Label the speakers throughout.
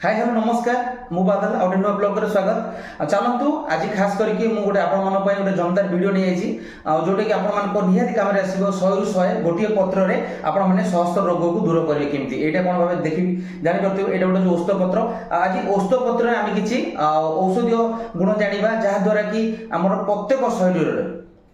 Speaker 1: Hi hello नमस्कार मु बादल आउट नुआ ब्लॉग रे स्वागत। चलतु आज खास करके मु गोटे आपण मन पय गोटे जमदार वीडियो नै आइछि जोटे कि आपण मन को निहाती काम रे आसीबो 100 रु 100 गोटिए पत्र रे आपण माने सहस्त्र रोग को दूर करिवे केमती एटा कोन भाबे देखि जानि करथिबो। एटा गोटे औषध पत्र। आज औषध पत्र रे आमी किछि औषधीय गुण जानिबा जहा द्वारा कि हमर प्रत्येक शरीर रे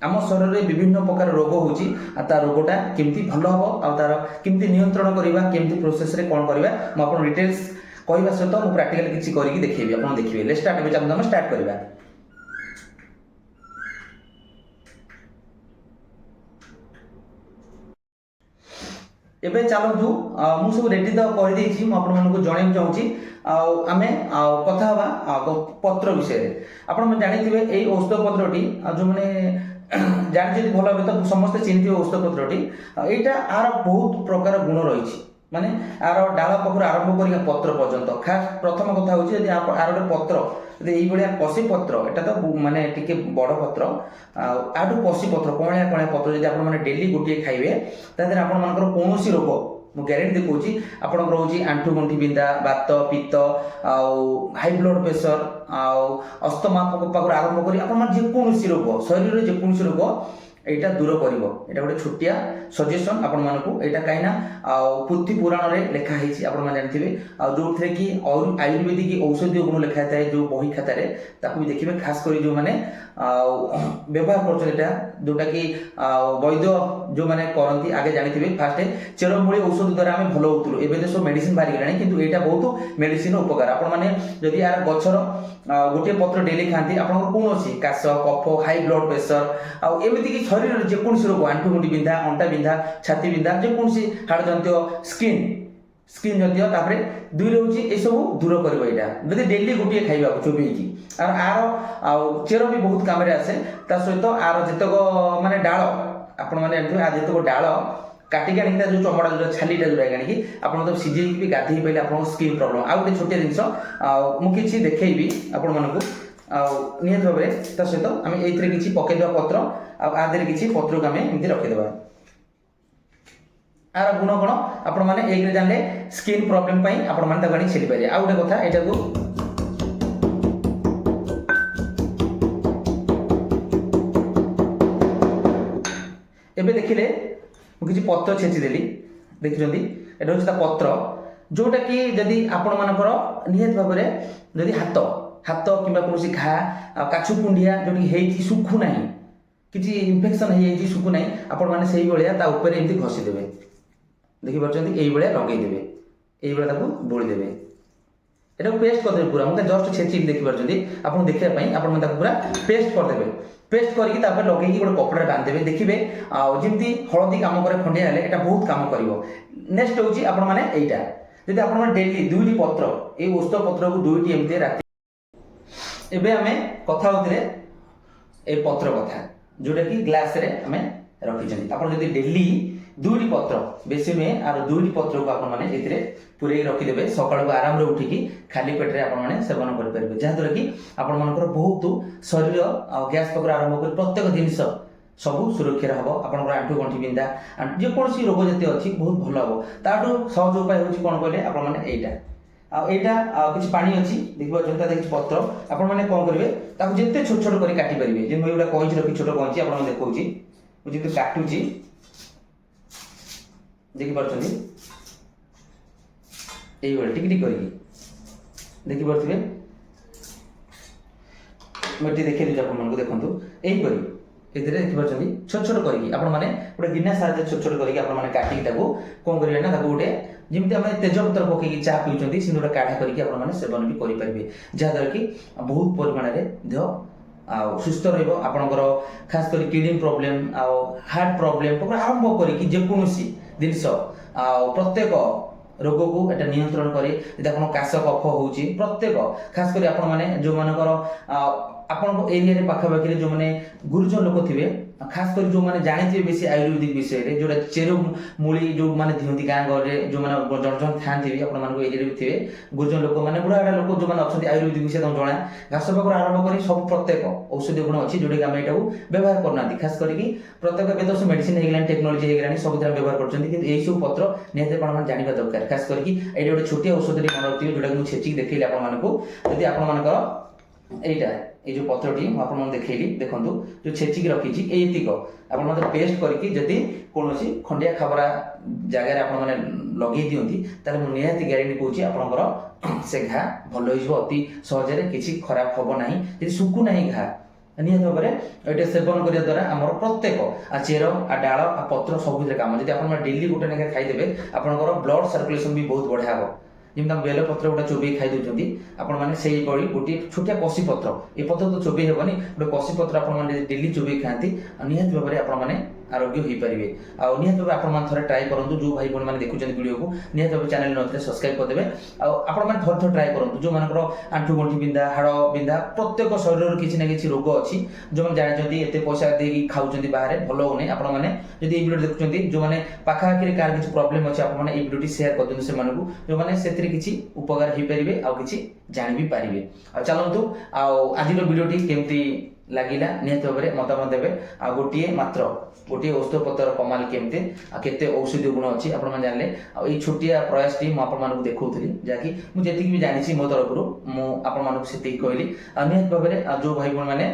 Speaker 1: आम शरीर में विभिन्न प्रकार रोग होची ता रोगटा केमती भल हम आ तार केमती नियंत्रण करबा केमती प्रोसेस रे कोन करबा म अपन डिटेल्स कहवा सहित मु प्रैक्टिकल किछि करिकि देखैबी आपण देखिबे। लेट्स स्टार्ट एबे हम स्टार्ट करबा। एबे चलतु मु सब रेडी तो कर देछि मु आपण मानको जणाइ चाहूची आमे कथा हवा पत्र विषय रे। आपण मन जानिथिबे एई औषध पत्रटी जो माने जानि जदि भल भाबे तो समस्त चिन्हिथिबे औषध पत्रटी एटा आर बहुत प्रकार गुण रहिछि माने आर डाल पखर आरंभ करिया पत्र पर्यंत। खास प्रथम कथा होछि यदि आर गोटे पत्र यदि एई बलिया कसी पत्र एटा तो माने टिके बड़ पत्र आठु कसी पत्र कोणिया कोणिया पत्र यदि आपण माने डेली गोटिए खाइबे तादर आपण मानकर कोनोसी रोग मु ग्यारेंटी देखौछि आपण रोजी आंठू गंठी बिंदा बात पित्त हाई ब्लड प्रेशर अस्थमा पाखर आरंभ करी आपण मान जे कोनोसी रोग शरीर रे जे कोनोसी रोग एटा दूर करिवो। एटा गोटे छोटिया सजेशन आपण मानकू एटा काइना पुथि पुराण रे लेखा हेछि आपण मान जानथिबे जो थरे कि और आयुर्वेदिक औषधीय गुण लेखा थाए जो बही खाता रे ताकू भी देखिबे। खास करी जो माने व्यवहार करछ एटा जोटा कि वैद्य जो माने करंती आगे जानिथिबे फास्ट चेरमूली औषध द्वारा हम भलो होतुलु एबे देसो मेडिसिन बारी गेलानी किंतु एटा बहुत मेडिसिन उपकार। आपण माने जदि यार गछर गोटे पत्र डेली खांती आपण कोन अछि काश कफ हाई ब्लड प्रेशर आ एमिति कि शरीर जे कोनसी रोग आंठू गुंडी बिंधा अंटा बिंधा छाती बिंधा जे कोनसी हाड़ जंत्य स्किन जंत्य तापरे दुई रहउची ए सब दूर करबो। एटा जदि डेली गोटिए खाइबा चोबी की आर चेर भी बहुत काम रे आसे ता सहित आर जेतक माने डाळ आपण माने जानथिबे आ जेतक डाळ काटी काटी जो चमड़ा जो छालीटा जो गाणी आपन तो सिझे भी गाधई पहिले आपन स्किन प्रॉब्लम आ गोटे छोटे जिंस मु किछि देखैबी आपण मानकू नियत भाबरे ता सहित हम एइथरे किछि पके देबा पत्र आ आदेर किछि पत्र को हम एमति रखि देबा। आर गुण कोन आपण माने एक रे जानले स्किन प्रॉब्लम पई आपण माने ता गाणी छेली पारे। आ गोटे कथा एटा को एबे देखिले मुझे पत्र छेची देली देखिछंती एटा होता पत्र जोटा कि जदि आपण मानकर नियत भाबरे जदि हाथ हाथ किबा कोनसी घा काछु कुंडिया जोटी हेई सुखु नाही किछि इन्फेक्शन हेई सुखु नाही आपण माने सेही बळिया ता ऊपर एमती घसी देबे देखि परछंती एई बळिया लगेई देबे एई बळिया ताको बोली देबे एटा पेस्ट कर देबे पूरा मते जस्ट छेची देखि परछंती आपण देखिया पई आपण मते पूरा पेस्ट कर देबे। पेस्ट करके तापर लगेकी गोटे कपड़ा बांध देबे देखिबे जेमती हळदी काम करे खंडिया हेले एटा बहुत काम करिवो। नेक्स्ट होची आपण माने एइटा जदि आपण माने डेली दुईटी पत्र ए औषध पत्र को दुईटी एमते राती एबे हमें कथा होतरे ए पत्र कथा जोटा कि ग्लास रे हमें रखि जनी आपण जदि डेली दुईटी पत्र बेसी में आर दुईटी पत्र को आपण माने एथिरे पुरे रखि देबे सकाळ को आराम रे उठिकी खाली पेट रे आपण माने सेवन कर परबे जहा द्वारा कि आपण मानकर बहुत शरीर गैस पकर आरंभ कर प्रत्येक जिनिस सब सुरक्षा हबो। आपनकर आंठू गंठी बिंदा जे कोनसी रोग जति अछि बहुत भलो हबो। ताटो सहज उपाय होछि कोन कहले आपण माने एइटा किछि पानी अछि देखिबो जनता देखि पत्र आपण माने कोन करबे ताकू जते छोट छोट करी काटी परिबे जे মই एटा कहिछि रखि छोट कहिछि आपण माने देखौछि मु जते काटुछि देखि परछनी एई बळे टिक टिक करी देखि परथिबे मटी देखि दिजा आपण मानको देखंतु एई करी एथिरे देखि परछनी छोट छोट करी आपण माने गोटे गिना साहाय्य छोट छोट करी आपण माने काटी ताको कोन करिवे ना ताको गोटे जेमति आपण तेजपत्र पकेकी चा पिउचंती सिनोटा काढा करिकि आपण माने सेवन भी करि परिबे जहा द्वारा कि बहुत परिमाण रे देह सुस्थ रहिबो। आपनकर खास करी किडनी प्रॉब्लम हार्ट प्रॉब्लम पकर आरंभ करी कि जे कोनोसी जिनिस प्रत्येक रोग को एटा नियंत्रण करे यदि आपण काश कफ होउची प्रत्येक खास करी आपण माने जो मानकर आपण एरिया रे पाखा पाखी जो माने गुरुजन लोक थिबे खास कर जो मैंने जानी बेसी आयुर्वेदिक विषय रे जोटा चेर मूली जो मैंने दिखती गाँ गहरे जो मैंने जन जन था एरिया भी थे गुरुजन लोक मैंने बुढ़ा बुढ़ा लोक जो मैंने अच्छा आयुर्वेदिक विषय तुम जना घास पाखर आरंभ कर सब प्रत्येक औषधीय गुण अच्छी जोटा आम यहाँ व्यवहार करना खास करके प्रत्येक ଏବେ ତ मेडिसिन ହେଇଗଲାଣି टेक्नोलॉजी ହେଇଗଲାଣି ସବୁଥିରେ ବ୍ୟବହାର କରୁଛନ୍ତି କିନ୍ତୁ ଏଇ ସବୁ ପତ୍ର ନିହାତି ଆପଣମାନେ ଜାଣିବା ଦରକାର ଖାସ କରିକି ଏଇଟା ଗୋଟେ ଛୋଟିଆ ଔଷଧଟି ମନେ ରଖିଥିବେ ଯୋଉଟାକୁ ମୁଁ ଛେଚିକି ଦେଖେଇଲି ଆପଣମାନଙ୍କୁ ଯଦି ଆପଣମାନଙ୍କର এইটা এই যে পত্রটি মু আপনার দেখাইলি দেখুন যে ছেচিকি রখিছি এইতিক আপনার মধ্যে পেস্ট করিকি যদি কোনসি খন্ডিয়া খাবরা জায়গায় আপনার মানে লগাই দিয়ন্তি তাহলে মু নিহাতি গ্যারেন্টি কହୁছি আপনার সে ঘা ভাল হয়ে অতি সহজে কিছু খারাপ হব না যদি শুকু না ঘা নিহত ভাবে এটা সেবন করা দ্বারা আমার প্রত্যেক চের ডাল পত্র সবুজ কাম যদি আপনার ডেলি গোটে লেখা খাইদেবে আপনার ব্লড সার্কুলেসন भी बहुत बढ़िया हम যেমন বেল পত্র গোটা চোবেই খাই দেউଛନ୍ତି ଆପଣ ମାନେ ସେଇଭଳି ଗୋଟିଏ ଛୋଟିଆ କଷି ପତ୍ର ଏ ପତ୍ର ତ ଚୋବେଇ ହେବନି ଗୋଟେ କଷି ପତ୍ର ଆପଣମାନେ ଯଦି ଡେଲି ଚୋବେଇ ଖାଆନ୍ତି ନିହାତି ଭାବରେ ଆପଣମାନେ ଆରୋଗ୍ୟ ହୋଇପାରିବେ ଆଉ ନିହାତି ଭାବେ ଆପଣମାନେ ଥରେ ଟ୍ରାଏ କରନ୍ତୁ ଯେଉଁ ଭାଇ ଭଉଣୀମାନେ ଦେଖୁଛନ୍ତି ଭିଡ଼ିଓକୁ ନିହାତି ଭାବେ ଚ୍ୟାନେଲ ନଥିଲେ ସବସ୍କ୍ରାଇବ୍ କରିଦେବେ ଆଉ ଆପଣମାନେ ଥରେ ଥରେ ଟ୍ରାଏ କରନ୍ତୁ ଯେଉଁମାନଙ୍କର ଆଣ୍ଠୁ ଗଣ୍ଠି ବିନ୍ଧା ହାଡ଼ ବିନ୍ଧା ପ୍ରତ୍ୟେକ ଶରୀରର କିଛି ନା କିଛି ରୋଗ ଅଛି ଯେଉଁମାନେ ଜାଣିଛନ୍ତି ଏତେ ପଇସା ଦେଇକି ଖାଉଛନ୍ତି ବାହାରେ ଭଲ ହେଉନି ଆପଣମାନେ ଯଦି এই ଭିଡ଼ିଓ ଦେଖୁଛନ୍ତି ଯେଉଁମାନେ ପାଖାପାଖିରେ କାହାର କିଛି ପ୍ରୋବ୍ଲେମ୍ ଅଛି ଆପଣମାନେ এই ଭିଡ଼ିଓଟି ସେୟାର କରିଦିଅନ୍ତୁ ସେମାନଙ୍କୁ ଯେଉଁମାନେ ସେଥିରେ କିଛି ଉପକାର ହେଇପାରିବେ ଆଉ କିଛି ଜାଣି ବି ପାରିବେ ଆଉ ଚାଲନ୍ତୁ ଆଉ ଆଜିର ଭିଡ଼ିଓଟି କେମିତି ଲାଗିଲା ନିହାତି ଭାବରେ ମତାମତ ଦେବେ ଆଉ ଗୋଟିଏ ଔଷଧ ପତ୍ର କମାଲ କେମିତି ଆଉ କେତେ ଔଷଧୀୟ ଗୁଣ ଅଛି ଆପଣମାନେ ଜାଣିଲେ ଆଉ ଏଇ ଛୋଟିଆ ପ୍ରୟାସଟି ମୁଁ ଆପଣମାନଙ୍କୁ ଦେଖାଉଥିଲି ଯାହାକି ମୁଁ ଯେତିକି ବି ଜାଣିଛି ମୋ ତରଫରୁ ମୁଁ ଆପଣମାନଙ୍କୁ ସେତିକି କହିଲି ଆଉ ନିହାତି ଭାବରେ ଆଉ ଯେଉଁ ଭାଇ ଭଉଣୀମାନେ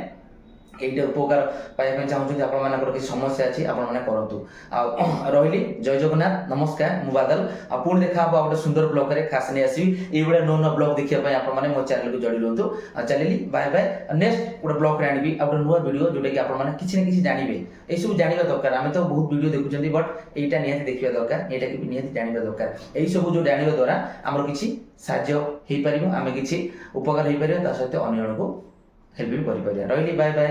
Speaker 1: এইটা উপকার পাইবা চাহুଛନ୍ତି ଆପଣମାନଙ୍କର କିଛି ସମସ୍ୟା ଅଛି ଆପଣମାନେ କରନ୍ତୁ ଆଉ ରହିଲି ଜୟ ଜଗନ୍ନାଥ ନମସ୍କାର ମୁଁ ବାଦଲ ଆଉ ପୁଣି ଦେଖା ହବ ଗୋଟେ ସୁନ୍ଦର ବ୍ଲଗରେ ଖାସ ନେଇ ଆସିବି ଏଇଭଳିଆ ନୂଆ ନୂଆ ବ୍ଲଗ ଦେଖିବା ପାଇଁ ଆପଣମାନେ ମୋ ଚ୍ୟାନେଲକୁ ଯୋଡ଼ି ରୁହନ୍ତୁ ଆଉ ଚାଲିଲି ବାଏ ବାଏ ନେକ୍ସଟ ଗୋଟେ ବ୍ଲଗରେ ଆଣିବି ଆଉ ଗୋଟେ ନୂଆ ଭିଡ଼ିଓ ଯୋଉଟାକି ଆପଣମାନେ କିଛି ନା କିଛି ଜାଣିବେ ଏଇସବୁ ଜାଣିବା ଦରକାର ଆମେ ତ ବହୁତ ଭିଡ଼ିଓ ଦେଖୁଛନ୍ତି ବଟ୍ ଏଇଟା ନିହାତି ଦେଖିବା ଦରକାର ଏଇଟାକୁ ବି ନିହାତି ଜାଣିବା ଦରକାର ଏଇସବୁ ଯୋଉ ଜାଣିବା ଦ୍ୱାରା ଆମର କିଛି ସାହାଯ୍ୟ ହେଇପାରିବ ଆମେ କିଛି ଉପକାର ହେଇପାରିବ ତା ସହିତ ଅନ୍ୟ ଜଣଙ୍କୁ ହେଲ୍ପ ବି କରିପାରିବା ରହିଲି ବାଏ ବାଏ।